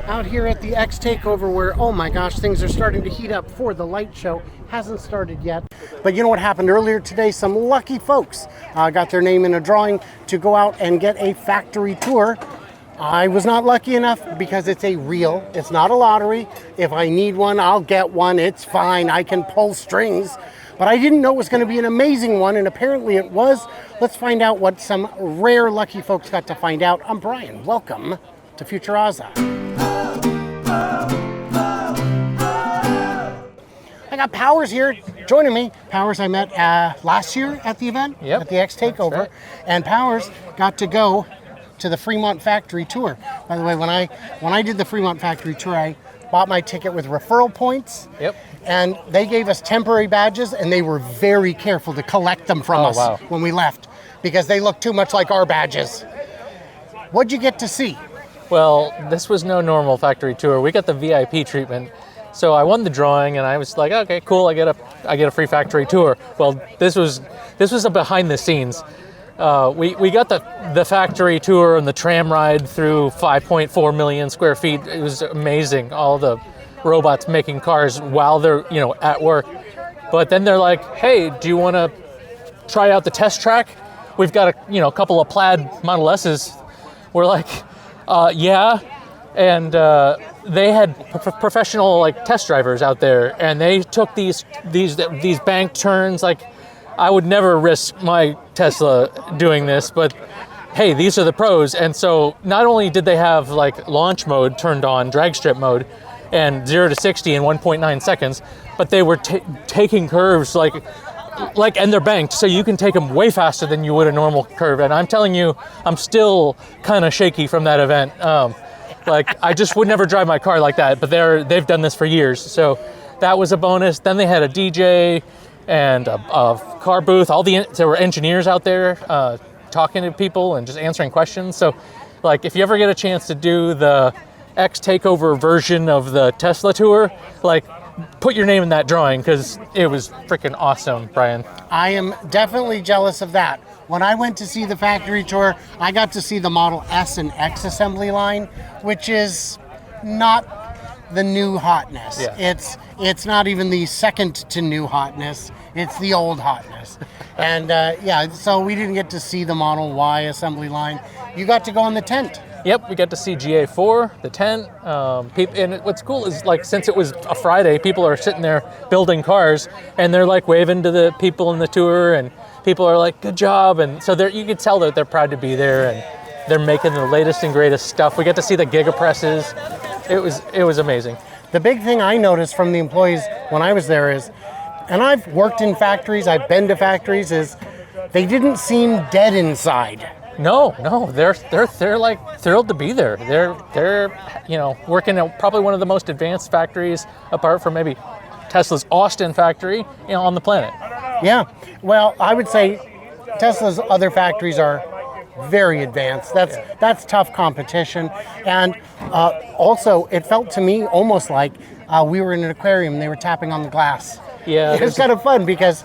out here at the X Takeover where, oh my gosh, things are starting to heat up for the light show. Hasn't started yet. But you know what happened earlier today? Some lucky folks got their name in a drawing to go out and get a factory tour. I was not lucky enough because it's it's not a lottery. If I need one, I'll get one. It's fine. I can pull strings. But I didn't know it was going to be an amazing one, and apparently it was. Let's find out what some rare lucky folks got to find out. I'm Brian. Welcome to Futuraza. I got Powers here joining me. Powers I met last year at the event, at the X Takeover. Right. And Powers got to go to the Fremont factory tour. By the way, when I did the Fremont factory tour, I bought my ticket with referral points. Yep. And they gave us temporary badges, and they were very careful to collect them from us when we left because they looked too much like our badges. What'd you get to see? Well, this was no normal factory tour. We got the VIP treatment. So I won the drawing, and I was like, okay, cool. I get a free factory tour. Well, this was a behind the scenes. We got the factory tour and the tram ride through 5.4 million square feet. It was amazing. All the robots making cars while they're at work. But then they're like, hey, do you want to try out the test track? We've got a couple of plaid Model S's. We're like, yeah. And they had professional test drivers out there, and they took these bank turns. Like, I would never risk my Tesla doing this, but hey, these are the pros. And so not only did they have launch mode turned on, drag strip mode, and 0 to 60 in 1.9 seconds, but they were taking curves and they're banked, so you can take them way faster than you would a normal curve. And I'm telling you, I'm still kind of shaky from that event. I just would never drive my car like that, but they've done this for years. So that was a bonus. Then they had a DJ and a car booth. There were engineers out there talking to people and just answering questions. So if you ever get a chance to do the X Takeover version of the Tesla tour, put your name in that drawing because it was freaking awesome, Brian. I am definitely jealous of that. When I went to see the factory tour, I got to see the Model S and X assembly line, which is not the new hotness. Yeah. It's not even the second to new hotness. It's the old hotness. And so we didn't get to see the Model Y assembly line. You got to go in the tent. Yep, we got to see GA4, the tent. And what's cool is since it was a Friday, people are sitting there building cars, and they're waving to the people in the tour, and people are like, good job. And so you could tell that they're proud to be there, and they're making the latest and greatest stuff. We got to see the gigapresses. It was amazing. The big thing I noticed from the employees when I was there is, and I've worked in factories, I've been to factories, is they didn't seem dead inside. No, they're thrilled to be there. They're working at probably one of the most advanced factories, apart from maybe Tesla's Austin factory, on the planet. Yeah, well, I would say Tesla's other factories are very advanced. That's tough competition, and also it felt to me almost like we were in an aquarium and they were tapping on the glass. Yeah, it was kind of fun because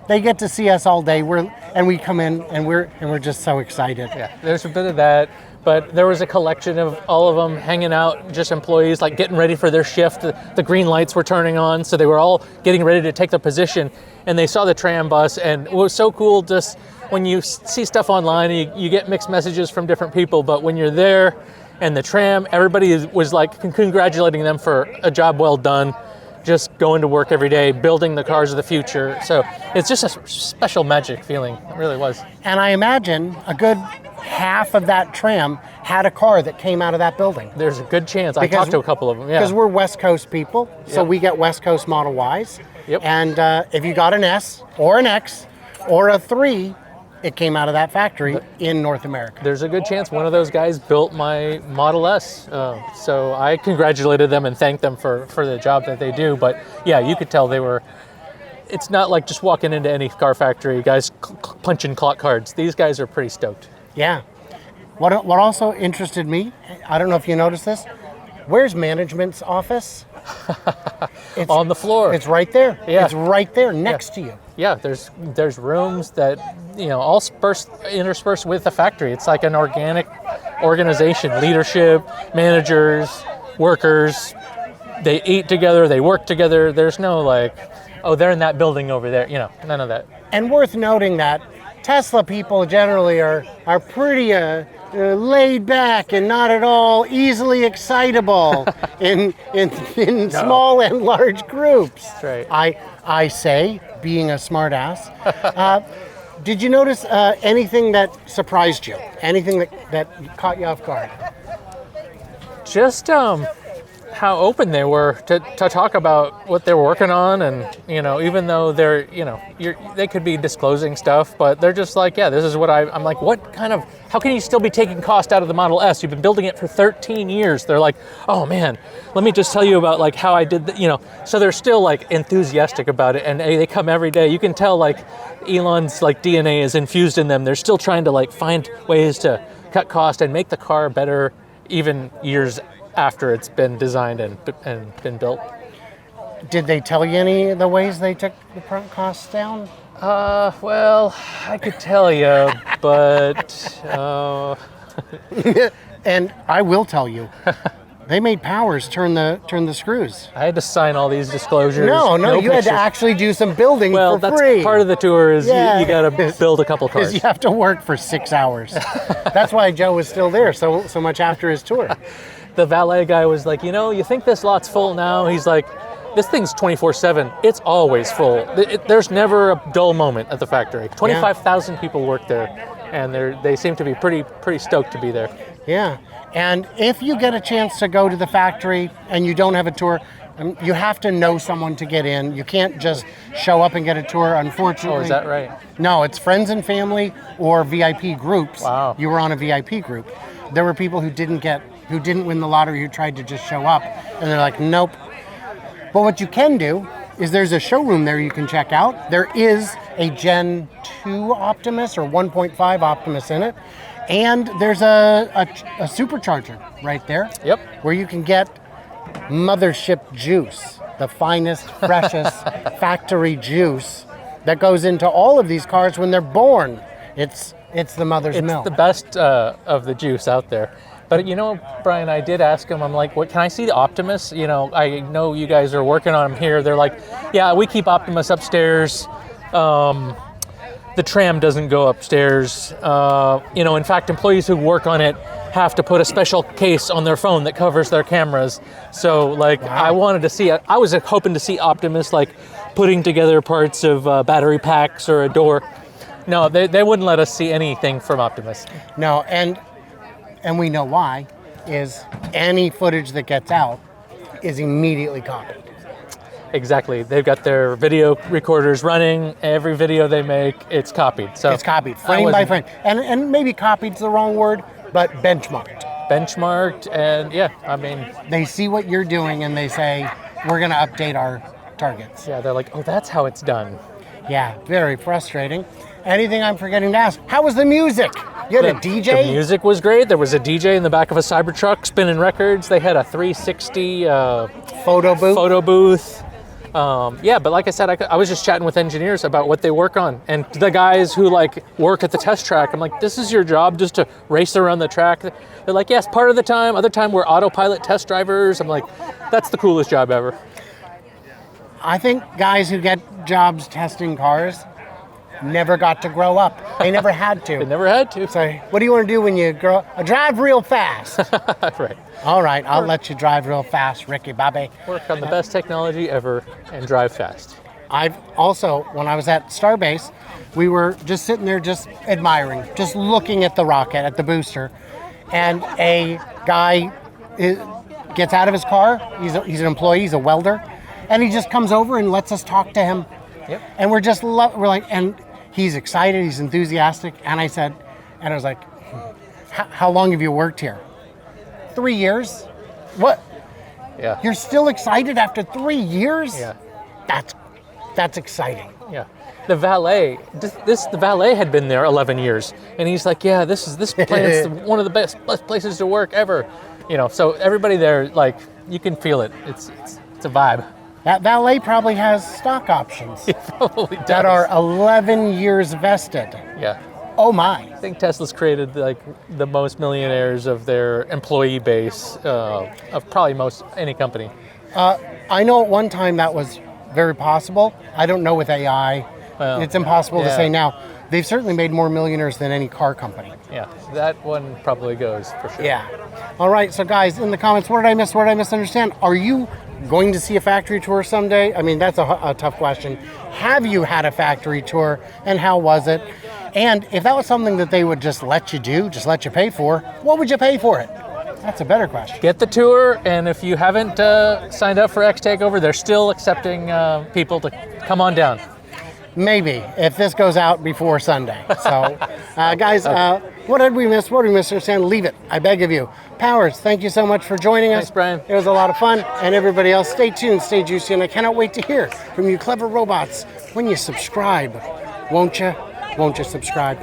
they get to see us all day. We come in and we're just so excited. Yeah, there's a bit of that, but there was a collection of all of them hanging out, just employees getting ready for their shift. The green lights were turning on, so they were all getting ready to take their position, and they saw the tram bus, and it was so cool just when you see stuff online, you get mixed messages from different people, but when you're there and the tram, everybody was congratulating them for a job well done, just going to work every day, building the cars of the future. So it's just a special magic feeling. It really was. And I imagine a good half of that tram had a car that came out of that building. There's a good chance. I talked to a couple of them. Because we're West Coast people, so we get West Coast Model Ys. Yep. And if you got an S or an X or a 3, it came out of that factory in North America. There's a good chance one of those guys built my Model S. So I congratulated them and thanked them for the job that they do. But yeah, you could tell it's not like just walking into any car factory, guys punching clock cards. These guys are pretty stoked. Yeah. What also interested me, I don't know if you noticed this, where's management's office? It's on the floor. It's right there. Yeah. It's right there next to you. Yeah, there's rooms that all interspersed with the factory. It's like an organic organization, leadership, managers, workers. They eat together, they work together. There's no like, oh, they're in that building over there. None of that. And worth noting that Tesla people generally are pretty laid back and not at all easily excitable in small and large groups. That's right. I say, being a smart ass. Did you notice anything that surprised you? Anything that caught you off guard? Just how open they were to talk about what they were working on, and even though they're they could be disclosing stuff, but they're just like, yeah, this is what I'm like, how can you still be taking cost out of the Model S? You've been building it for 13 years. They're like, oh man, let me just tell you about like how I did so they're still like enthusiastic about it, and they come every day. You can tell like Elon's like DNA is infused in them. They're still trying to like find ways to cut cost and make the car better even years after it's been designed and been built. Did they tell you any of the ways they took the costs down? Well, I could tell you, but and I will tell you, they made Powers turn the screws. I had to sign all these disclosures. No, you pictures. had to actually do some building for that's free. Part of the tour is you got to build a couple cars. You have to work for 6 hours. That's why Joe was still there so much after his tour. The valet guy was like, you think this lot's full now? He's like, this thing's 24/7. It's always full. There's never a dull moment at the factory. 25,000 people work there, and they seem to be pretty stoked to be there. Yeah, and if you get a chance to go to the factory and you don't have a tour, you have to know someone to get in. You can't just show up and get a tour, unfortunately. Oh, is that right? No, it's friends and family or VIP groups. Wow. You were on a VIP group. There were people who didn't win the lottery, who tried to just show up, and they're like, nope. But what you can do is there's a showroom there you can check out. There is a Gen 2 Optimus or 1.5 Optimus in it, and there's a supercharger right there. Yep. Where you can get mothership juice, the finest, freshest factory juice that goes into all of these cars when they're born. It's the mother's milk. It's the best of the juice out there. But Brian, I did ask him, I'm like, what, can I see the Optimus? I know you guys are working on them here. They're like, yeah, we keep Optimus upstairs. The tram doesn't go upstairs. In fact, employees who work on it have to put a special case on their phone that covers their cameras. So like, wow. I wanted to see, I was hoping to see Optimus like putting together parts of battery packs or a door. No, they wouldn't let us see anything from Optimus. No, and we know why, is any footage that gets out is immediately copied. Exactly. They've got their video recorders running. Every video they make, it's copied. So it's copied, frame by frame. And maybe copied's the wrong word, but benchmarked. Benchmarked, and yeah, I mean... They see what you're doing and they say, we're going to update our targets. Yeah, they're like, oh, that's how it's done. Yeah, very frustrating. Anything I'm forgetting to ask? How was the music? You had a DJ? The music was great. There was a DJ in the back of a Cybertruck spinning records. They had a 360 photo booth. But like I said, I was just chatting with engineers about what they work on. And the guys who like work at the test track, I'm like, this is your job, just to race around the track? They're like, yes, part of the time. Other time we're autopilot test drivers. I'm like, that's the coolest job ever. I think guys who get jobs testing cars never got to grow up. They never had to. They never had to. So, what do you want to do when you grow up? Drive real fast. Right. All right, I'll let you drive real fast, Ricky Bobby. Work on the best technology ever and drive fast. I've also, when I was at Starbase, we were just sitting there just admiring, just looking at the rocket, at the booster, and a guy gets out of his car. He's an employee, he's a welder, and he just comes over and lets us talk to him. Yep. And we're like, and he's excited, he's enthusiastic, and I was like, how long have you worked here? 3 years? What? Yeah. You're still excited after 3 years? Yeah. That's exciting. Yeah. The valet had been there 11 years, and he's like, yeah, this planet's one of the best places to work ever. So everybody there, like, you can feel it. It's a vibe. That valet probably has stock options It probably does. that are 11 years vested. Yeah. Oh my. I think Tesla's created like the most millionaires of their employee base of probably most any company. I know at one time that was very possible. I don't know with AI. Well, it's impossible to yeah. say now. They've certainly made more millionaires than any car company. Yeah, that one probably goes for sure. Yeah. All right, so guys, in the comments, what did I miss? What did I misunderstand? Are you going to see a factory tour someday? I mean, that's a tough question. Have you had a factory tour, and how was it? And if that was something that they would just let you do, just let you pay for, what would you pay for it? That's a better question. Get the tour, and if you haven't signed up for X Takeover, they're still accepting people to come on down. Maybe, if this goes out before Sunday. So, guys, what did we miss? What did we misunderstand? Leave it, I beg of you. Powers, thank you so much for joining us. Thanks, Brian. It was a lot of fun. And everybody else, stay tuned, stay juicy, and I cannot wait to hear from you clever robots when you subscribe. Won't you? Won't you subscribe?